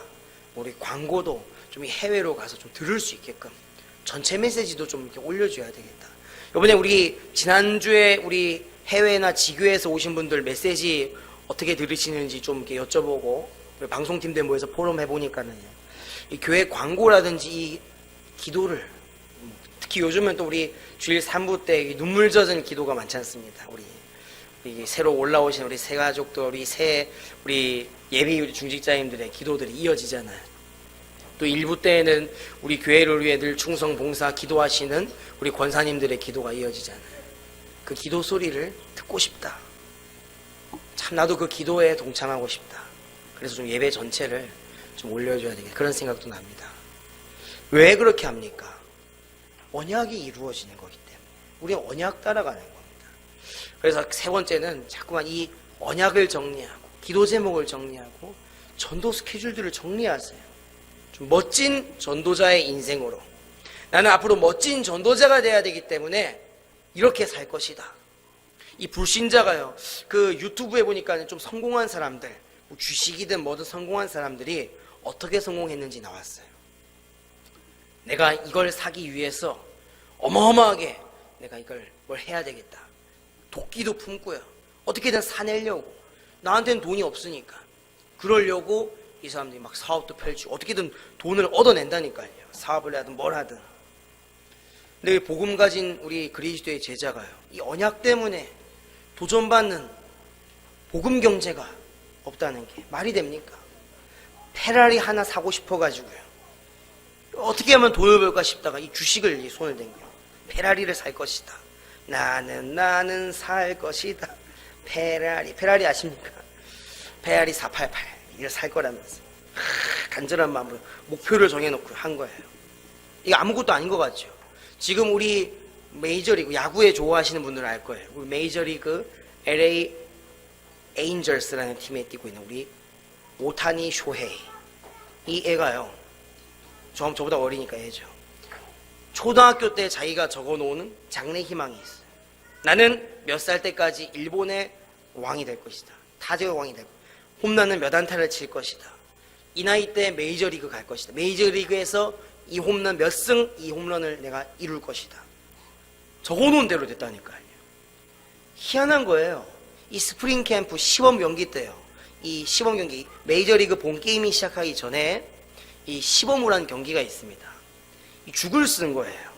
B: 우리 광고도 좀 해외로 가서 좀 들을 수 있게끔 전체 메시지도 좀 이렇게 올려줘야 되겠다. 이번에 우리 지난주에 우리 해외나 지교에서 오신 분들 메시지 어떻게 들으시는지 좀 이렇게 여쭤보고, 방송팀들 모여서 포럼 해보니까는 이 교회 광고라든지 이 기도를, 특히 요즘은 또 우리 주일 3부 때 눈물 젖은 기도가 많지 않습니다. 우리 새로 올라오신 우리 새 가족들, 우리 예비 우리 중직자님들의 기도들이 이어지잖아요. 또 1부 때에는 우리 교회를 위해 늘 충성 봉사 기도하시는 우리 권사님들의 기도가 이어지잖아요. 그 기도 소리를 듣고 싶다. 참 나도 그 기도에 동참하고 싶다. 그래서 좀 예배 전체를 좀 올려줘야 되겠다. 그런 생각도 납니다. 왜 그렇게 합니까? 언약이 이루어지는 거기 때문에. 우리는 언약 따라가는 겁니다. 그래서 세 번째는 자꾸만 이 언약을 정리하고 기도 제목을 정리하고 전도 스케줄들을 정리하세요. 좀 멋진 전도자의 인생으로. 나는 앞으로 멋진 전도자가 돼야 되기 때문에 이렇게 살 것이다. 이 불신자가요, 그 유튜브에 보니까 좀 성공한 사람들, 뭐 주식이든 뭐든 성공한 사람들이 어떻게 성공했는지 나왔어요. 내가 이걸 사기 위해서 어마어마하게 내가 이걸 뭘 해야 되겠다. 도끼도 품고요. 어떻게든 사내려고. 나한테는 돈이 없으니까. 그러려고 이 사람들이 막 사업도 펼치고 어떻게든 돈을 얻어낸다니까요. 사업을 하든 뭘 하든. 근데 복음 가진 우리 그리스도의 제자가요, 이 언약 때문에 도전받는 복음 경제가 없다는 게 말이 됩니까? 페라리 하나 사고 싶어가지고요, 어떻게 하면 돈을 벌까 싶다가 이 주식을 손을 댄거예요. 페라리를 살 것이다. 나는 살 것이다. 페라리 아십니까? 페라리 488 이걸 살 거라면서 간절한 마음으로 목표를 정해놓고 한 거예요. 이게 아무것도 아닌 것 같죠? 지금 우리 메이저리그 야구에 좋아하시는 분들은 알 거예요. 우리 메이저리그 LA 에인절스라는 팀에 뛰고 있는 우리 오타니 쇼헤이, 이 애가요, 저보다 어리니까 애죠. 초등학교 때 자기가 적어놓은 장래 희망이 있어요. 나는 몇 살 때까지 일본의 왕이 될 것이다. 타자의 왕이 될 것이다. 홈런은 몇 안타를 칠 것이다. 이 나이 때 메이저리그 갈 것이다. 메이저리그에서 이 홈런 몇 승, 이 홈런을 내가 이룰 것이다. 적어놓은 대로 됐다니까요. 희한한 거예요. 이 스프링 캠프 시범 경기 때요, 이 시범 경기, 메이저리그 본 게임이 시작하기 전에 이 시범을 한 경기가 있습니다. 이 죽을 쓴 거예요.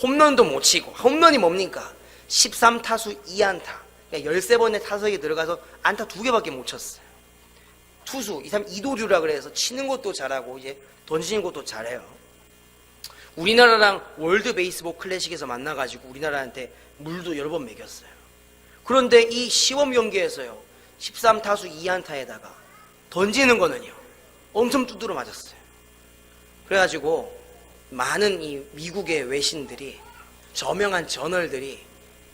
B: 홈런도 못 치고. 홈런이 뭡니까? 13타수 2안타. 그러니까 13번의 타석에 들어가서 안타 2개밖에 못 쳤어요. 투수, 이 사람 이도류라 그래서 치는 것도 잘하고 이제 던지는 것도 잘해요. 우리나라랑 월드 베이스볼 클래식에서 만나가지고 우리나라한테 물도 여러 번 먹였어요. 그런데 이 시범 경기에서요, 13타수 2안타에다가 던지는 거는요, 엄청 두드러 맞았어요. 그래가지고 많은 이 미국의 외신들이, 저명한 저널들이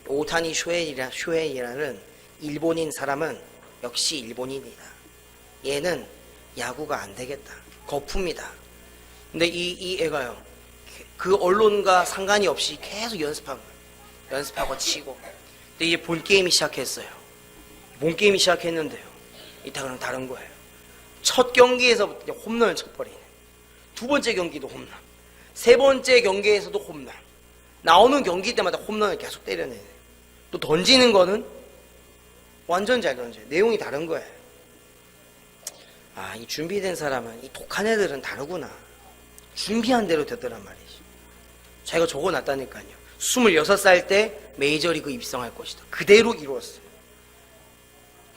B: 오타니 쇼헤이라는 일본인 사람은 역시 일본인이다. 얘는 야구가 안 되겠다. 거품이다. 근데 이 애가요, 그 언론과 상관이 없이 계속 연습하고 치고. 근데 이제 본 게임이 시작했어요. 본 게임이 시작했는데요, 이따가는 다른 거예요. 첫 경기에서부터 홈런을 쳐버리네. 두 번째 경기도 홈런. 세 번째 경기에서도 홈런. 나오는 경기 때마다 홈런을 계속 때려내네. 또 던지는 거는 완전 잘 던져요. 내용이 다른 거예요. 아, 이 준비된 사람은, 이 독한 애들은 다르구나. 준비한 대로 됐더란 말이죠. 자기가 적어놨다니까요. 26살 때 메이저리그 입성할 것이다. 그대로 이루었어요.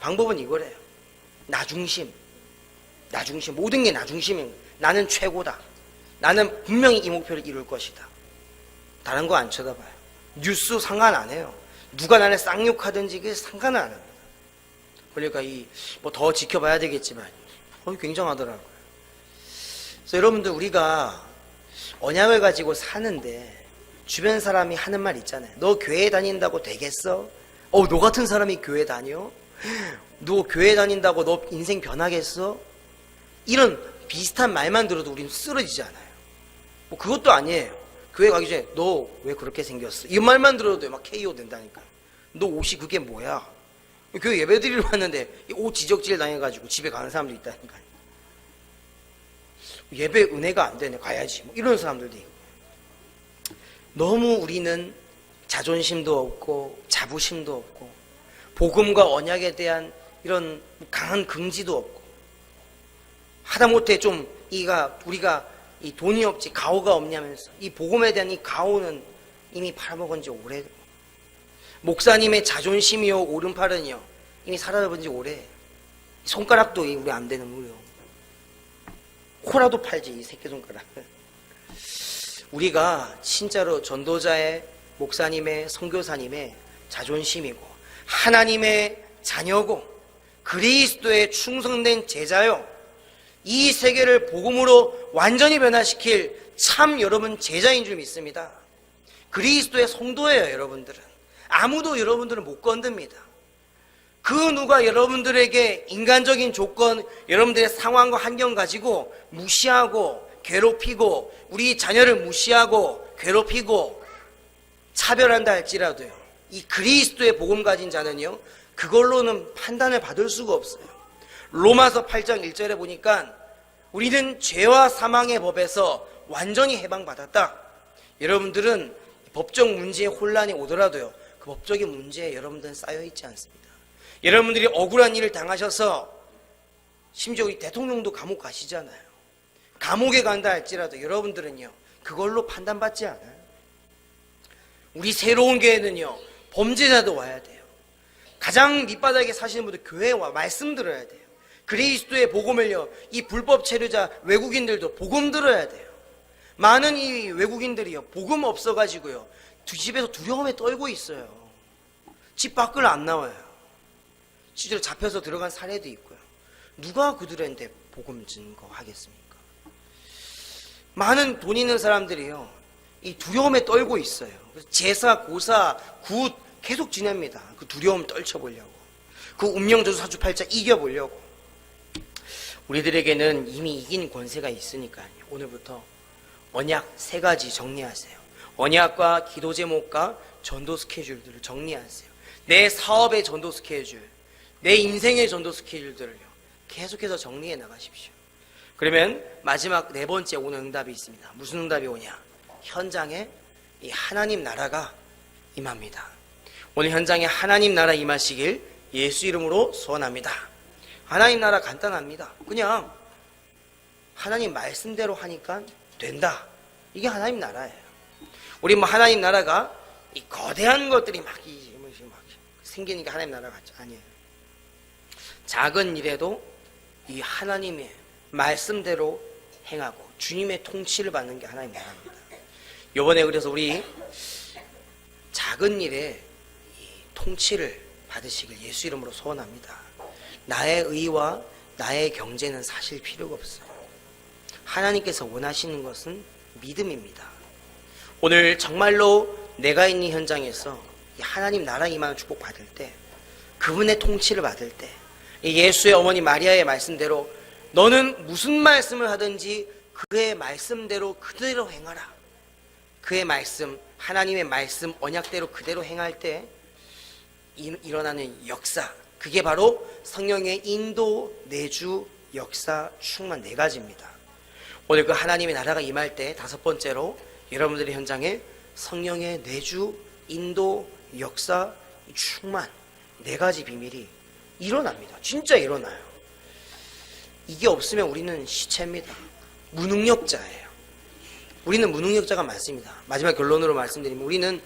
B: 방법은 이거래요. 나 중심. 모든 게 나 중심인 거예요. 나는 최고다. 나는 분명히 이 목표를 이룰 것이다. 다른 거 안 쳐다봐요. 뉴스 상관 안 해요. 누가 나를 쌍욕하든지 그게 상관은 안 합니다. 그러니까 뭐 더 지켜봐야 되겠지만 굉장하더라고요. 그래서 여러분들, 우리가 언약을 가지고 사는데 주변 사람이 하는 말 있잖아요. 너 교회 다닌다고 되겠어? 너 같은 사람이 교회 다녀? 너 교회 다닌다고 너 인생 변하겠어? 이런 비슷한 말만 들어도 우리는 쓰러지잖아요. 뭐 그것도 아니에요. 교회 가기 전에 너 왜 그렇게 생겼어? 이 말만 들어도 막 KO 된다니까. 너 옷이 그게 뭐야? 교회 예배드리러 왔는데 옷 지적질 당해가지고 집에 가는 사람도 있다니까요. 예배 은혜가 안 되네, 가야지. 뭐 이런 사람들도 있고. 너무 우리는 자존심도 없고 자부심도 없고 복음과 언약에 대한 이런 강한 긍지도 없고, 하다못해 좀 우리가 이 돈이 없지 가오가 없냐면서 이 복음에 대한 이 가오는 이미 팔아먹은 지 오래. 목사님의 자존심이요 오른팔은요 이미 사라져본 지 오래. 손가락도 우리 안 되는 무료. 코라도 팔지, 이 새끼손가락. 우리가 진짜로 전도자의, 목사님의, 선교사님의 자존심이고 하나님의 자녀고 그리스도의 충성된 제자요, 이 세계를 복음으로 완전히 변화시킬 참 여러분 제자인 줄 믿습니다. 그리스도의 성도예요. 여러분들은 아무도 여러분들은 못 건듭니다. 그 누가 여러분들에게 인간적인 조건, 여러분들의 상황과 환경 가지고 무시하고 괴롭히고 우리 자녀를 무시하고 괴롭히고 차별한다 할지라도요, 이 그리스도의 복음 가진 자는요, 그걸로는 판단을 받을 수가 없어요. 로마서 8장 1절에 보니까 우리는 죄와 사망의 법에서 완전히 해방받았다. 여러분들은 법적 문제에 혼란이 오더라도요, 그 법적인 문제에 여러분들은 쌓여있지 않습니다. 여러분들이 억울한 일을 당하셔서 심지어 우리 대통령도 감옥 가시잖아요. 감옥에 간다 할지라도 여러분들은요, 그걸로 판단받지 않아요. 우리 새로운 교회는요, 범죄자도 와야 돼요. 가장 밑바닥에 사시는 분들 교회에 와 말씀 들어야 돼요. 그리스도의 복음을요, 이 불법 체류자 외국인들도 복음 들어야 돼요. 많은 이 외국인들이요, 복음 없어가지고요, 집에서 두려움에 떨고 있어요. 집 밖을 안 나와요. 실제로 잡혀서 들어간 사례도 있고요. 누가 그들한테 복음 증거하겠습니까? 많은 돈 있는 사람들이요, 이 두려움에 떨고 있어요. 그래서 제사, 고사, 굿 계속 지냅니다. 그 두려움 떨쳐보려고, 그 운명저주 사주팔자 이겨보려고. 우리들에게는 이미 이긴 권세가 있으니까요, 오늘부터 언약 3가지 정리하세요. 언약과 기도 제목과 전도 스케줄들을 정리하세요. 내 사업의 전도 스케줄, 내 인생의 전도 스케줄들을요, 계속해서 정리해 나가십시오. 그러면 마지막 4번째 오는 응답이 있습니다. 무슨 응답이 오냐? 현장에 이 하나님 나라가 임합니다. 오늘 현장에 하나님 나라 임하시길 예수 이름으로 소원합니다. 하나님 나라 간단합니다. 그냥 하나님 말씀대로 하니까 된다. 이게 하나님 나라예요. 우리 뭐 하나님 나라가 이 거대한 것들이 막 생기니까 하나님 나라 같죠? 아니에요. 작은 일에도 이 하나님의 말씀대로 행하고 주님의 통치를 받는 게 하나님 나라입니다. 요번에 그래서 우리 작은 일에 이 통치를 받으시길 예수 이름으로 소원합니다. 나의 의와 나의 경제는 사실 필요가 없어요. 하나님께서 원하시는 것은 믿음입니다. 오늘 정말로 내가 있는 현장에서 하나님 나라 임하는 축복 받을 때, 그분의 통치를 받을 때, 예수의 어머니 마리아의 말씀대로 너는 무슨 말씀을 하든지 그의 말씀대로 그대로 행하라. 그의 말씀, 하나님의 말씀, 언약대로 그대로 행할 때 일어나는 역사, 그게 바로 성령의 인도, 내주, 역사, 충만 4가지입니다. 오늘 그 하나님의 나라가 임할 때 5번째로 여러분들의 현장에 성령의 내주, 인도, 역사, 충만 4가지 비밀이 일어납니다. 진짜 일어나요. 이게 없으면 우리는 시체입니다. 무능력자예요. 우리는 무능력자가 맞습니다. 마지막 결론으로 말씀드리면 우리는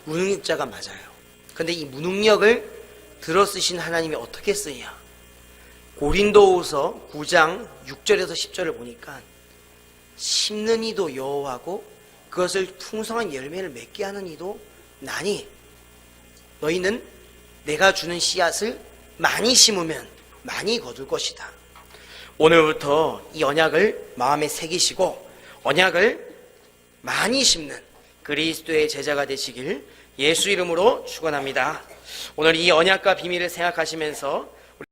B: 무능력자가 맞아요. 근데 이 무능력을 들어쓰신 하나님이 어떻게 쓰냐? 고린도후서 9장 6절에서 10절을 보니까 심는 이도 여호와고 그것을 풍성한 열매를 맺게 하는 이도 나니 너희는 내가 주는 씨앗을 많이 심으면 많이 거둘 것이다. 오늘부터 이 언약을 마음에 새기시고 언약을 많이 심는 그리스도의 제자가 되시길 예수 이름으로 축원합니다. 오늘 이 언약과 비밀을 생각하시면서